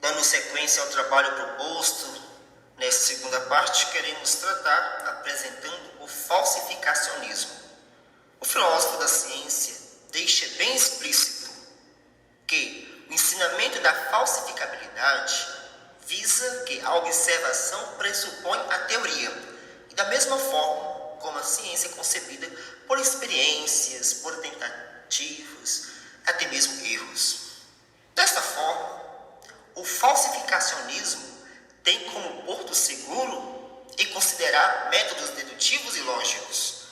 Dando sequência ao trabalho proposto, nessa segunda parte queremos tratar apresentando o falsificacionismo. O filósofo da ciência deixa bem explícito que o ensinamento da falsificabilidade visa que a observação pressupõe a teoria, e da mesma forma como a ciência é concebida por experiências, por tentativas, até mesmo erros. Desta forma, o falsificacionismo tem como porto seguro em considerar métodos dedutivos e lógicos.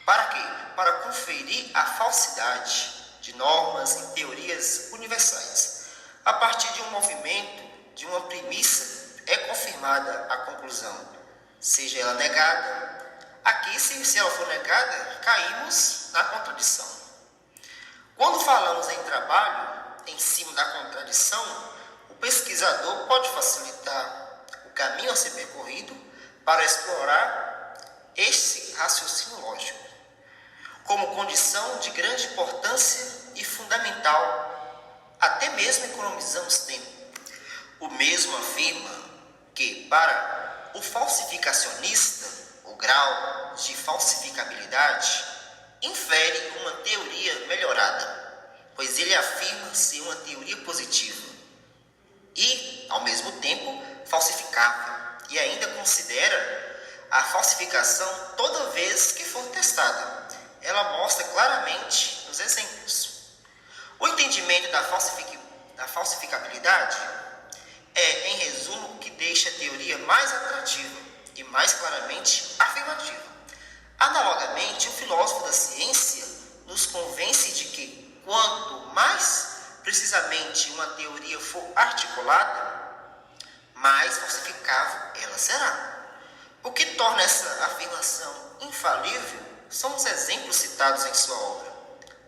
Para quê? Para conferir a falsidade de normas e teorias universais. A partir de um movimento, de uma premissa, é confirmada a conclusão, seja ela negada. Aqui, se ela for negada, caímos na contradição. Quando falamos em trabalho em cima da contradição, o pesquisador pode facilitar o caminho a ser percorrido para explorar este raciocínio lógico, como condição de grande importância e fundamental, até mesmo economizamos tempo. O mesmo afirma que, para o falsificacionista, o grau de falsificabilidade infere uma teoria melhorada, pois ele afirma ser uma teoria positiva e, ao mesmo tempo, falsificável, e ainda considera a falsificação toda vez que for testada. Ela mostra claramente nos exemplos. O entendimento da falsificabilidade é, em resumo, o que deixa a teoria mais atrativa e mais claramente afirmativa. Analogamente, o filósofo da ciência nos convence de que, quanto mais precisamente uma teoria for articulada, mais falsificável ela será. O que torna essa afirmação infalível são os exemplos citados em sua obra.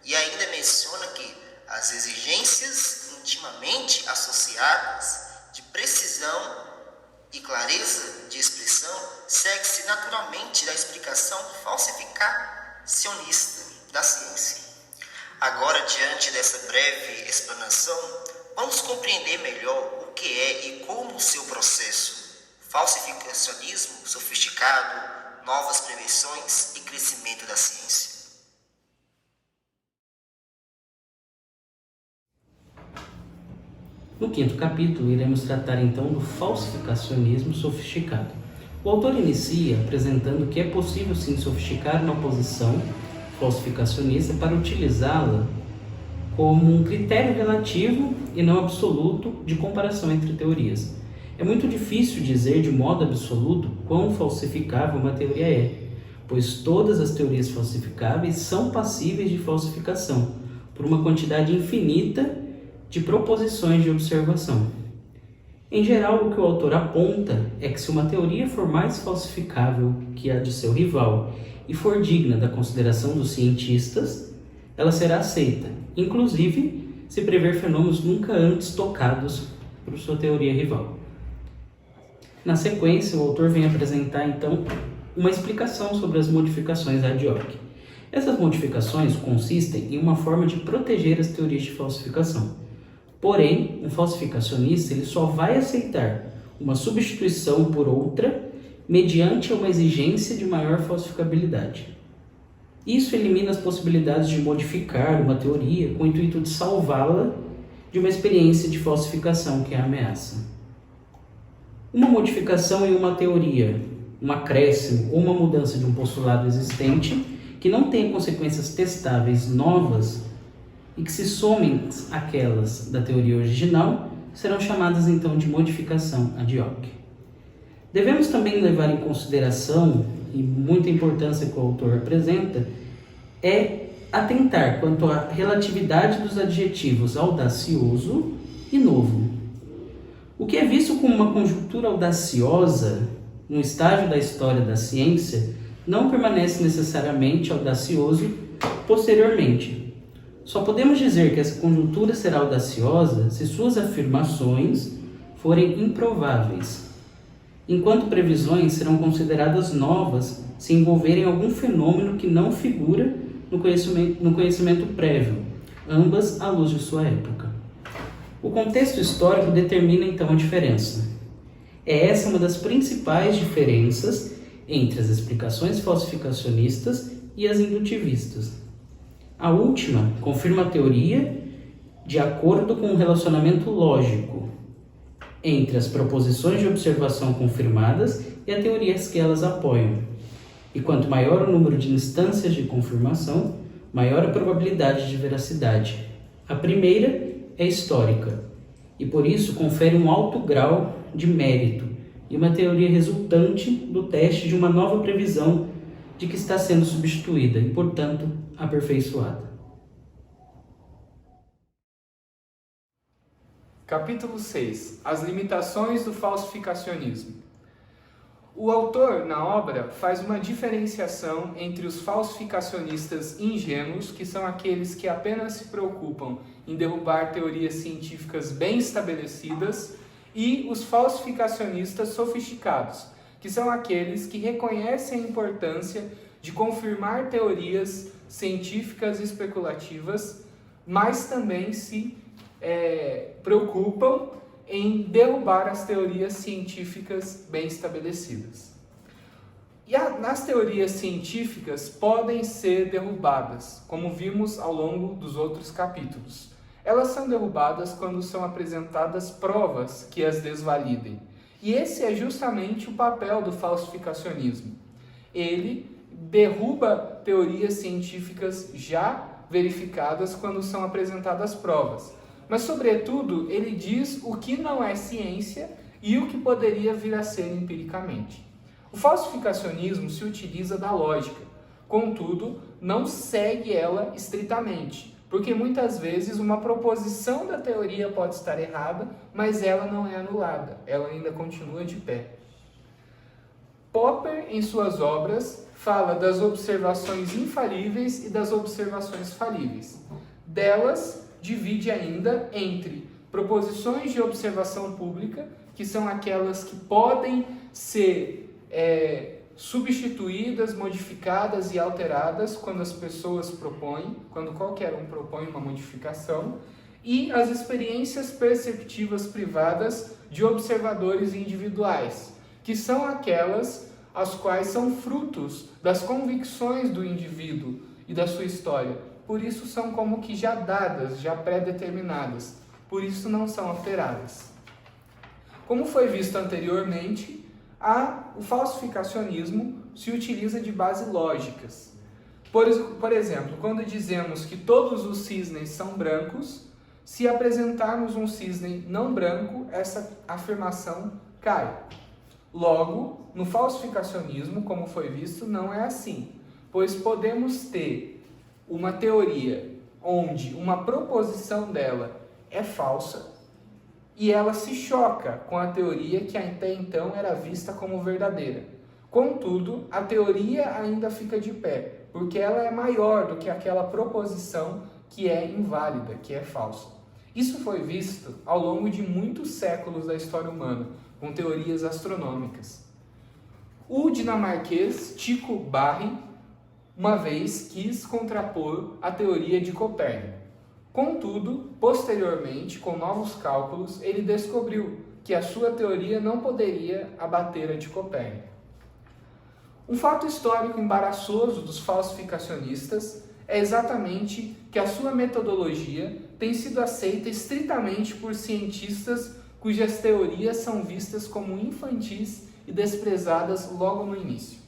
E ainda menciona que as exigências intimamente associadas de precisão e clareza de expressão segue-se naturalmente da explicação falsificacionista da ciência. Agora, diante dessa breve explanação, vamos compreender melhor o que é e como o seu processo. Falsificacionismo sofisticado, novas prevenções e crescimento da ciência. No quinto capítulo, iremos tratar então do falsificacionismo sofisticado. O autor inicia apresentando que é possível sim sofisticar uma posição falsificacionista para utilizá-la como um critério relativo e não absoluto de comparação entre teorias. É muito difícil dizer de modo absoluto quão falsificável uma teoria é, pois todas as teorias falsificáveis são passíveis de falsificação por uma quantidade infinita de proposições de observação. Em geral, o que o autor aponta é que se uma teoria for mais falsificável que a de seu rival e for digna da consideração dos cientistas, ela será aceita, inclusive se prever fenômenos nunca antes tocados por sua teoria rival. Na sequência, o autor vem apresentar, então, uma explicação sobre as modificações ad hoc. Essas modificações consistem em uma forma de proteger as teorias de falsificação. Porém, um falsificacionista ele só vai aceitar uma substituição por outra mediante uma exigência de maior falsificabilidade. Isso elimina as possibilidades de modificar uma teoria com o intuito de salvá-la de uma experiência de falsificação que a ameaça. Uma modificação em uma teoria, um acréscimo ou uma mudança de um postulado existente que não tenha consequências testáveis novas e que se somem àquelas da teoria original, serão chamadas então de modificação ad hoc. Devemos também levar em consideração, e muita importância que o autor apresenta, é atentar quanto à relatividade dos adjetivos audacioso e novo. O que é visto como uma conjuntura audaciosa no estágio da história da ciência não permanece necessariamente audacioso posteriormente. Só podemos dizer que essa conjuntura será audaciosa se suas afirmações forem improváveis, enquanto previsões serão consideradas novas se envolverem algum fenômeno que não figura no conhecimento prévio, ambas à luz de sua época. O contexto histórico determina então a diferença. Essa uma das principais diferenças entre as explicações falsificacionistas e as indutivistas. A última confirma a teoria de acordo com o relacionamento lógico entre as proposições de observação confirmadas e as teorias que elas apoiam. E quanto maior o número de instâncias de confirmação, maior a probabilidade de veracidade. A primeira é histórica e por isso confere um alto grau de mérito e uma teoria resultante do teste de uma nova previsão de que está sendo substituída e, portanto, aperfeiçoada. Capítulo 6. As limitações do falsificacionismo. O autor, na obra, faz uma diferenciação entre os falsificacionistas ingênuos, que são aqueles que apenas se preocupam em derrubar teorias científicas bem estabelecidas, e os falsificacionistas sofisticados, que são aqueles que reconhecem a importância de confirmar teorias científicas especulativas, mas também se preocupam em derrubar as teorias científicas bem estabelecidas. E nas teorias científicas podem ser derrubadas, como vimos ao longo dos outros capítulos. Elas são derrubadas quando são apresentadas provas que as desvalidem. E esse é justamente o papel do falsificacionismo. Ele derruba teorias científicas já verificadas quando são apresentadas provas. Mas, sobretudo, ele diz o que não é ciência e o que poderia vir a ser empiricamente. O falsificacionismo se utiliza da lógica, contudo, não segue ela estritamente, porque muitas vezes uma proposição da teoria pode estar errada, mas ela não é anulada, ela ainda continua de pé. Popper, em suas obras, fala das observações infalíveis e das observações falíveis. Delas, divide ainda entre proposições de observação pública, que são aquelas que podem ser substituídas, modificadas e alteradas quando as pessoas propõem, quando qualquer um propõe uma modificação, e as experiências perceptivas privadas de observadores individuais, que são aquelas as quais são frutos das convicções do indivíduo e da sua história. Por isso são como que já dadas, já pré-determinadas, por isso não são alteradas. Como foi visto anteriormente, o falsificacionismo se utiliza de bases lógicas. Por exemplo, quando dizemos que todos os cisnes são brancos, se apresentarmos um cisne não branco, essa afirmação cai. Logo, no falsificacionismo, como foi visto, não é assim, pois podemos ter uma teoria onde uma proposição dela é falsa e ela se choca com a teoria que até então era vista como verdadeira. Contudo, a teoria ainda fica de pé, porque ela é maior do que aquela proposição que é inválida, que é falsa. Isso foi visto ao longo de muitos séculos da história humana, com teorias astronômicas. O dinamarquês Tycho Brahe, uma vez, quis contrapor a teoria de Copérnico. Contudo, posteriormente, com novos cálculos, ele descobriu que a sua teoria não poderia abater a de Copérnico. Um fato histórico embaraçoso dos falsificacionistas é exatamente que a sua metodologia tem sido aceita estritamente por cientistas cujas teorias são vistas como infantis e desprezadas logo no início.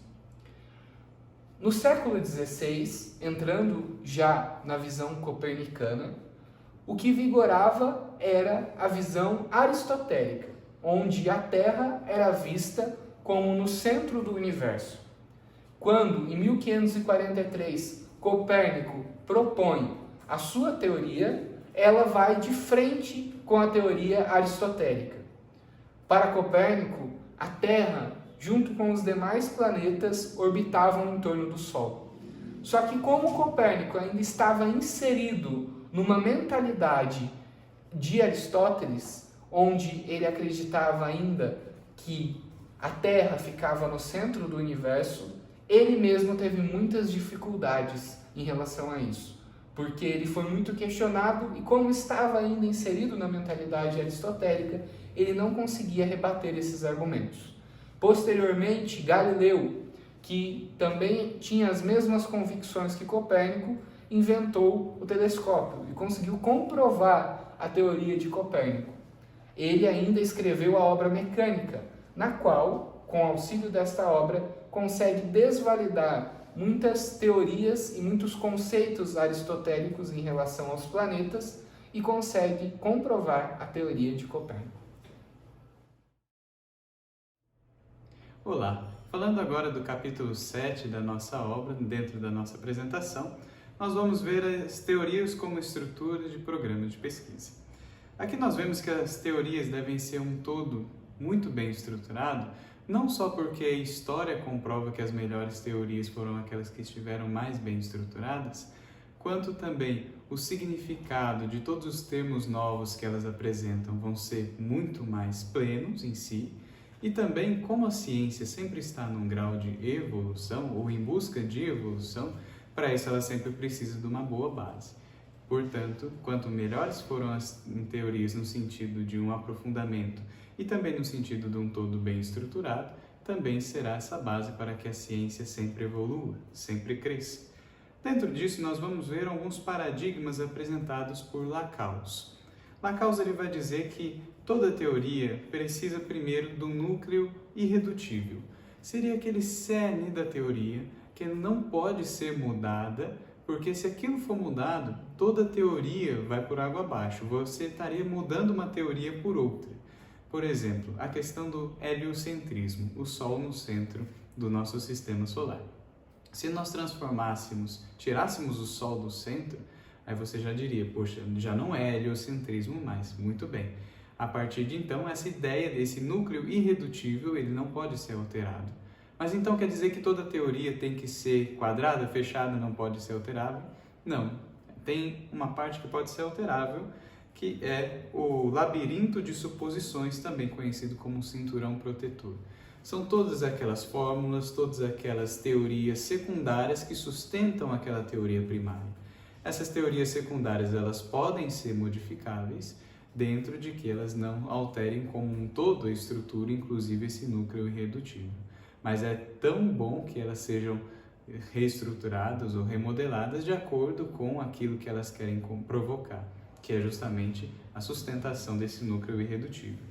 No século XVI, entrando já na visão copernicana, o que vigorava era a visão aristotélica, onde a Terra era vista como no centro do universo. Quando, em 1543, Copérnico propõe a sua teoria, ela vai de frente com a teoria aristotélica. Para Copérnico, a Terra, junto com os demais planetas, orbitavam em torno do Sol. Só que como Copérnico ainda estava inserido numa mentalidade de Aristóteles, onde ele acreditava ainda que a Terra ficava no centro do universo, ele mesmo teve muitas dificuldades em relação a isso. porque ele foi muito questionado e, como estava ainda inserido na mentalidade aristotélica, ele não conseguia rebater esses argumentos. Posteriormente, Galileu, que também tinha as mesmas convicções que Copérnico, inventou o telescópio e conseguiu comprovar a teoria de Copérnico. Ele ainda escreveu a obra Mecânica, na qual, com auxílio desta obra, consegue desvalidar muitas teorias e muitos conceitos aristotélicos em relação aos planetas e consegue comprovar a teoria de Copérnico. Olá, falando agora do capítulo 7 da nossa obra, dentro da nossa apresentação, nós vamos ver as teorias como estrutura de programa de pesquisa. Aqui nós vemos que as teorias devem ser um todo muito bem estruturado, não só porque a história comprova que as melhores teorias foram aquelas que estiveram mais bem estruturadas, quanto também o significado de todos os termos novos que elas apresentam vão ser muito mais plenos em si, e também como a ciência sempre está num grau de evolução ou em busca de evolução, para isso ela sempre precisa de uma boa base. Portanto, quanto melhores foram as teorias no sentido de um aprofundamento e também no sentido de um todo bem estruturado, também será essa base para que a ciência sempre evolua, sempre cresça. Dentro disso, nós vamos ver alguns paradigmas apresentados por Lacause. Lacause ele vai dizer que toda teoria precisa primeiro do núcleo irredutível. Seria aquele cerne da teoria que não pode ser mudada, porque se aquilo for mudado, toda teoria vai por água abaixo. Você estaria mudando uma teoria por outra. Por exemplo, a questão do heliocentrismo, o Sol no centro do nosso sistema solar. Se nós tirássemos o Sol do centro, aí você já diria, poxa, já não é heliocentrismo mais. Muito bem. A partir de então, essa ideia desse núcleo irredutível, ele não pode ser alterado. Mas então quer dizer que toda teoria tem que ser quadrada, fechada, não pode ser alterável? Não. Tem uma parte que pode ser alterável, que é o labirinto de suposições, também conhecido como cinturão protetor. São todas aquelas fórmulas, todas aquelas teorias secundárias que sustentam aquela teoria primária. Essas teorias secundárias, elas podem ser modificáveis, dentro de que elas não alterem como um todo a estrutura, inclusive esse núcleo irredutível. Mas é tão bom que elas sejam reestruturadas ou remodeladas de acordo com aquilo que elas querem provocar, que é justamente a sustentação desse núcleo irredutível.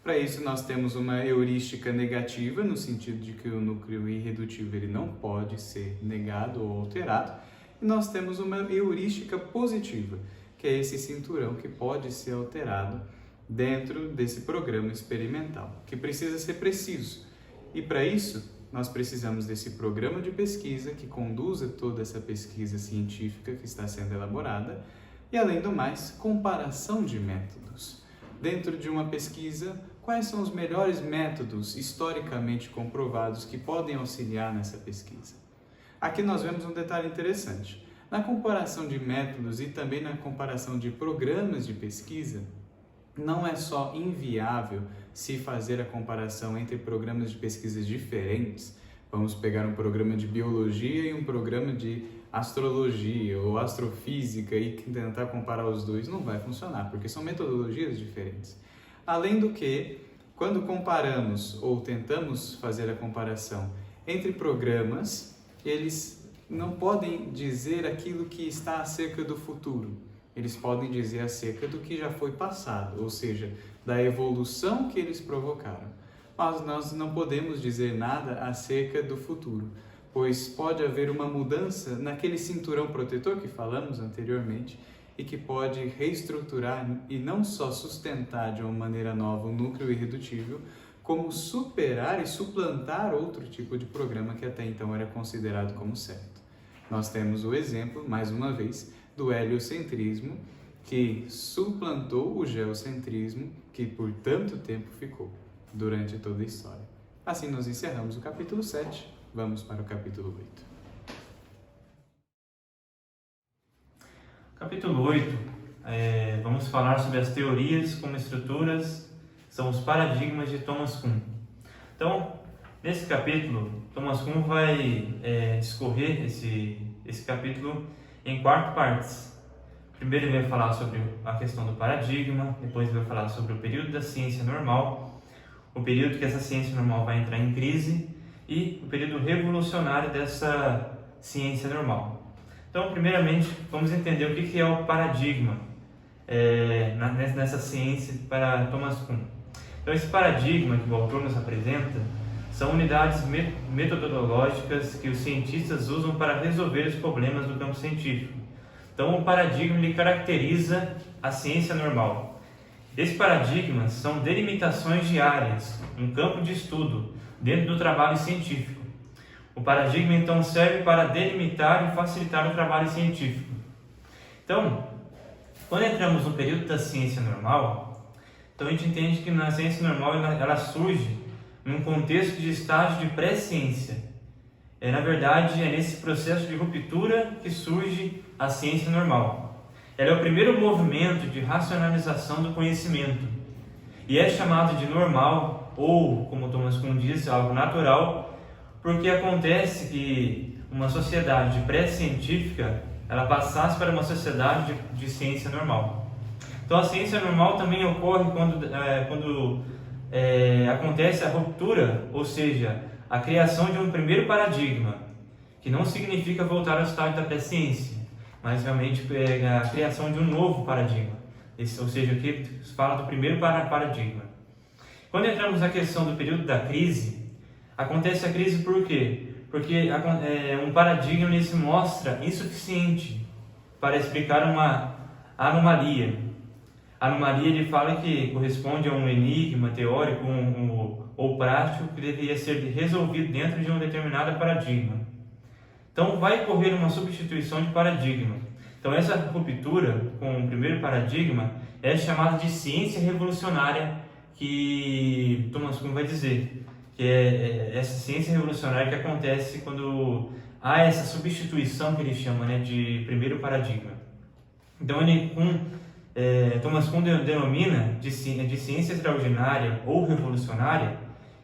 Para isso, nós temos uma heurística negativa, no sentido de que o núcleo irredutível ele não pode ser negado ou alterado, e nós temos uma heurística positiva, que é esse cinturão que pode ser alterado dentro desse programa experimental, que precisa ser preciso. E para isso, nós precisamos desse programa de pesquisa que conduza toda essa pesquisa científica que está sendo elaborada e, além do mais, comparação de métodos. Dentro de uma pesquisa, quais são os melhores métodos historicamente comprovados que podem auxiliar nessa pesquisa? Aqui nós vemos um detalhe interessante. Na comparação de métodos e também na comparação de programas de pesquisa, não é só inviável se fazer a comparação entre programas de pesquisas diferentes. Vamos pegar um programa de biologia e um programa de astrologia ou astrofísica e tentar comparar os dois. Não vai funcionar, porque são metodologias diferentes. Além do que, quando comparamos ou tentamos fazer a comparação entre programas, eles não podem dizer aquilo que está acerca do futuro. Eles podem dizer acerca do que já foi passado, ou seja, da evolução que eles provocaram. Mas nós não podemos dizer nada acerca do futuro, pois pode haver uma mudança naquele cinturão protetor que falamos anteriormente e que pode reestruturar e não só sustentar de uma maneira nova o núcleo irredutível, como superar e suplantar outro tipo de programa que até então era considerado como certo. Nós temos o exemplo, mais uma vez, do heliocentrismo, que suplantou o geocentrismo, que por tanto tempo ficou durante toda a história. Assim nós encerramos o capítulo 7, vamos para o capítulo 8. Capítulo 8, vamos falar sobre as teorias como estruturas, são os paradigmas de Thomas Kuhn. Então, nesse capítulo, Thomas Kuhn vai discorrer esse capítulo em 4 partes. Primeiro ele vai falar sobre a questão do paradigma, depois ele vai falar sobre o período da ciência normal, o período que essa ciência normal vai entrar em crise e o período revolucionário dessa ciência normal. Então, primeiramente, vamos entender o que é o paradigma nessa ciência para Thomas Kuhn. Então, esse paradigma que o autor nos apresenta são unidades metodológicas que os cientistas usam para resolver os problemas do campo científico. Então, o paradigma ele caracteriza a ciência normal. Esses paradigmas são delimitações de áreas, um campo de estudo dentro do trabalho científico. O paradigma, então, serve para delimitar e facilitar o trabalho científico. Então, quando entramos no período da ciência normal, então a gente entende que na ciência normal ela surge num contexto de estágio de pré-ciência. Na verdade, é nesse processo de ruptura que surge a ciência normal. Ela é o primeiro movimento de racionalização do conhecimento e é chamado de normal, ou, como Thomas Kuhn diz, algo natural, porque acontece que uma sociedade pré-científica ela passasse para uma sociedade de ciência normal. Então, a ciência normal também ocorre quando acontece a ruptura, ou seja, a criação de um primeiro paradigma, que não significa voltar ao estágio da pré-ciência, mas realmente a criação de um novo paradigma, ou seja, o que fala do primeiro paradigma. Quando entramos na questão do período da crise, acontece a crise por quê? Porque um paradigma ele se mostra insuficiente para explicar uma anomalia. A anomalia ele fala que corresponde a um enigma teórico ou prático que deveria ser resolvido dentro de um determinado paradigma. Então vai ocorrer uma substituição de paradigma. Então essa ruptura com o primeiro paradigma é chamada de ciência revolucionária, que Thomas Kuhn vai dizer, que é essa ciência revolucionária que acontece quando há essa substituição que ele chama, de primeiro paradigma. Então Thomas Kuhn denomina de ciência extraordinária ou revolucionária,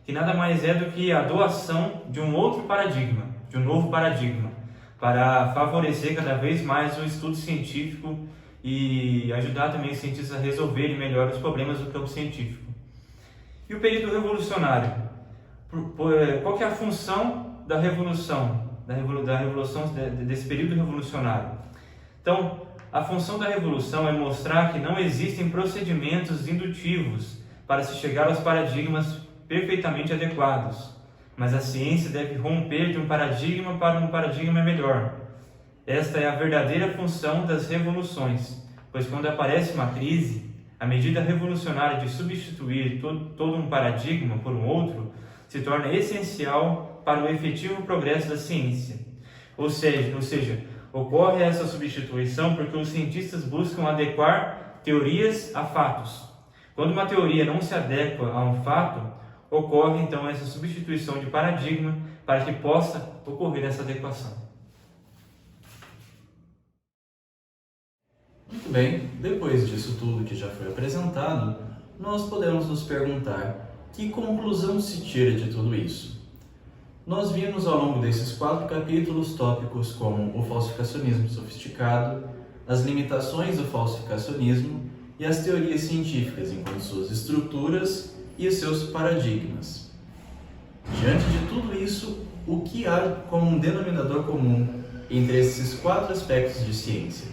que nada mais é do que a doação de um outro paradigma, de um novo paradigma, para favorecer cada vez mais o estudo científico e ajudar também os cientistas a resolverem melhor os problemas do campo científico. E o período revolucionário? Qual que é a função da revolução, desse período revolucionário? Então, a função da revolução é mostrar que não existem procedimentos indutivos para se chegar aos paradigmas perfeitamente adequados, mas a ciência deve romper de um paradigma para um paradigma melhor. Esta é a verdadeira função das revoluções, pois quando aparece uma crise, a medida revolucionária de substituir todo um paradigma por um outro se torna essencial para o efetivo progresso da ciência. Ou seja, ocorre essa substituição porque os cientistas buscam adequar teorias a fatos. Quando uma teoria não se adequa a um fato, ocorre então essa substituição de paradigma para que possa ocorrer essa adequação. Muito bem, depois disso tudo que já foi apresentado, nós podemos nos perguntar que conclusão se tira de tudo isso. Nós vimos ao longo desses 4 capítulos tópicos como o falsificacionismo sofisticado, as limitações do falsificacionismo e as teorias científicas enquanto suas estruturas e seus paradigmas. Diante de tudo isso, o que há como um denominador comum entre esses 4 aspectos de ciência?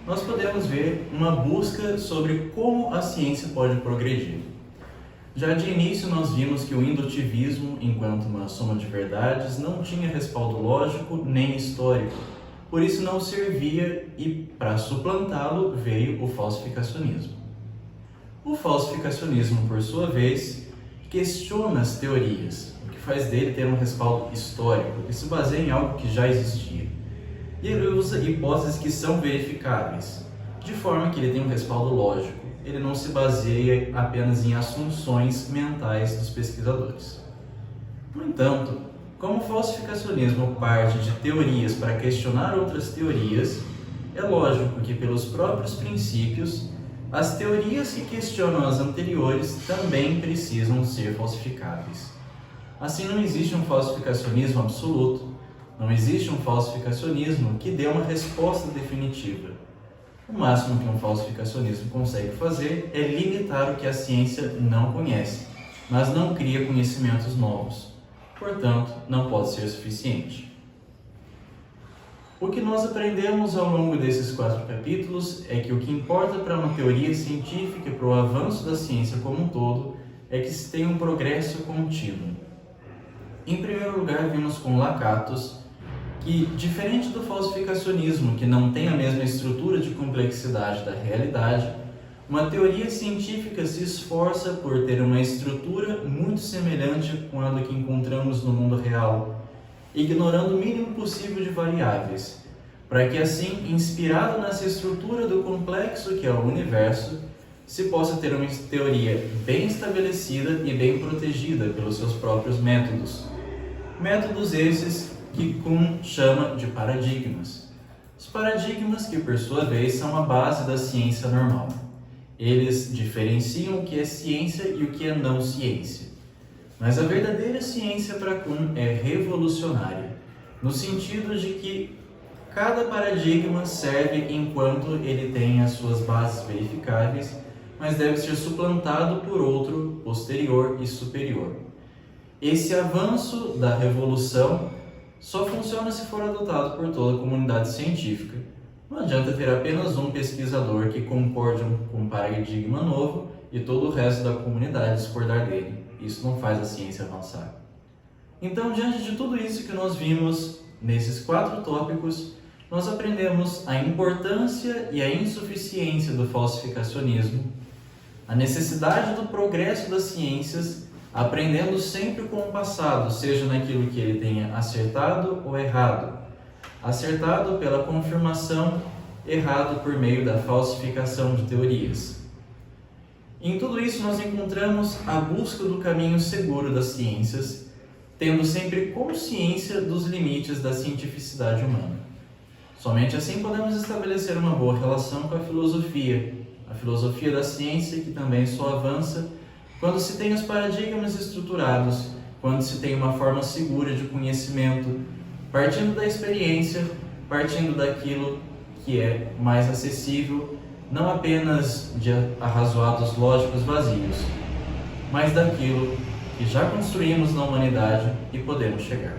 Nós podemos ver uma busca sobre como a ciência pode progredir. Já de início nós vimos que o indutivismo, enquanto uma soma de verdades, não tinha respaldo lógico nem histórico, por isso não servia e, para suplantá-lo, veio o falsificacionismo. O falsificacionismo, por sua vez, questiona as teorias, o que faz dele ter um respaldo histórico, que se baseia em algo que já existia. E ele usa hipóteses que são verificáveis, de forma que ele tem um respaldo lógico. Ele não se baseia apenas em assunções mentais dos pesquisadores. No entanto, como o falsificacionismo parte de teorias para questionar outras teorias, é lógico que, pelos próprios princípios, as teorias que questionam as anteriores também precisam ser falsificáveis. Assim, não existe um falsificacionismo absoluto, Não existe um falsificacionismo que dê uma resposta definitiva. O máximo que um falsificacionismo consegue fazer é limitar o que a ciência não conhece, mas não cria conhecimentos novos. Portanto, não pode ser suficiente. O que nós aprendemos ao longo desses 4 capítulos é que o que importa para uma teoria científica e para o avanço da ciência como um todo é que se tenha um progresso contínuo. Em primeiro lugar, vimos com Lakatos que, diferente do falsificacionismo, que não tem a mesma estrutura de complexidade da realidade, uma teoria científica se esforça por ter uma estrutura muito semelhante com a que encontramos no mundo real, ignorando o mínimo possível de variáveis, para que assim, inspirado nessa estrutura do complexo que é o universo, se possa ter uma teoria bem estabelecida e bem protegida pelos seus próprios métodos. Métodos esses que Kuhn chama de paradigmas. Os paradigmas que, por sua vez, são a base da ciência normal. Eles diferenciam o que é ciência e o que é não ciência. Mas a verdadeira ciência para Kuhn é revolucionária, no sentido de que cada paradigma serve enquanto ele tem as suas bases verificáveis, mas deve ser suplantado por outro posterior e superior. Esse avanço da revolução só funciona se for adotado por toda a comunidade científica. Não adianta ter apenas um pesquisador que concorde com um paradigma novo e todo o resto da comunidade discordar dele. Isso não faz a ciência avançar. Então, diante de tudo isso que nós vimos nesses 4 tópicos, nós aprendemos a importância e a insuficiência do falsificacionismo, a necessidade do progresso das ciências, aprendendo sempre com o passado, seja naquilo que ele tenha acertado ou errado. Acertado pela confirmação, errado por meio da falsificação de teorias. Em tudo isso nós encontramos a busca do caminho seguro das ciências, tendo sempre consciência dos limites da cientificidade humana. Somente assim podemos estabelecer uma boa relação com a filosofia da ciência, que também só avança quando se tem os paradigmas estruturados, quando se tem uma forma segura de conhecimento, partindo da experiência, partindo daquilo que é mais acessível, não apenas de arrazoados lógicos vazios, mas daquilo que já construímos na humanidade e podemos chegar.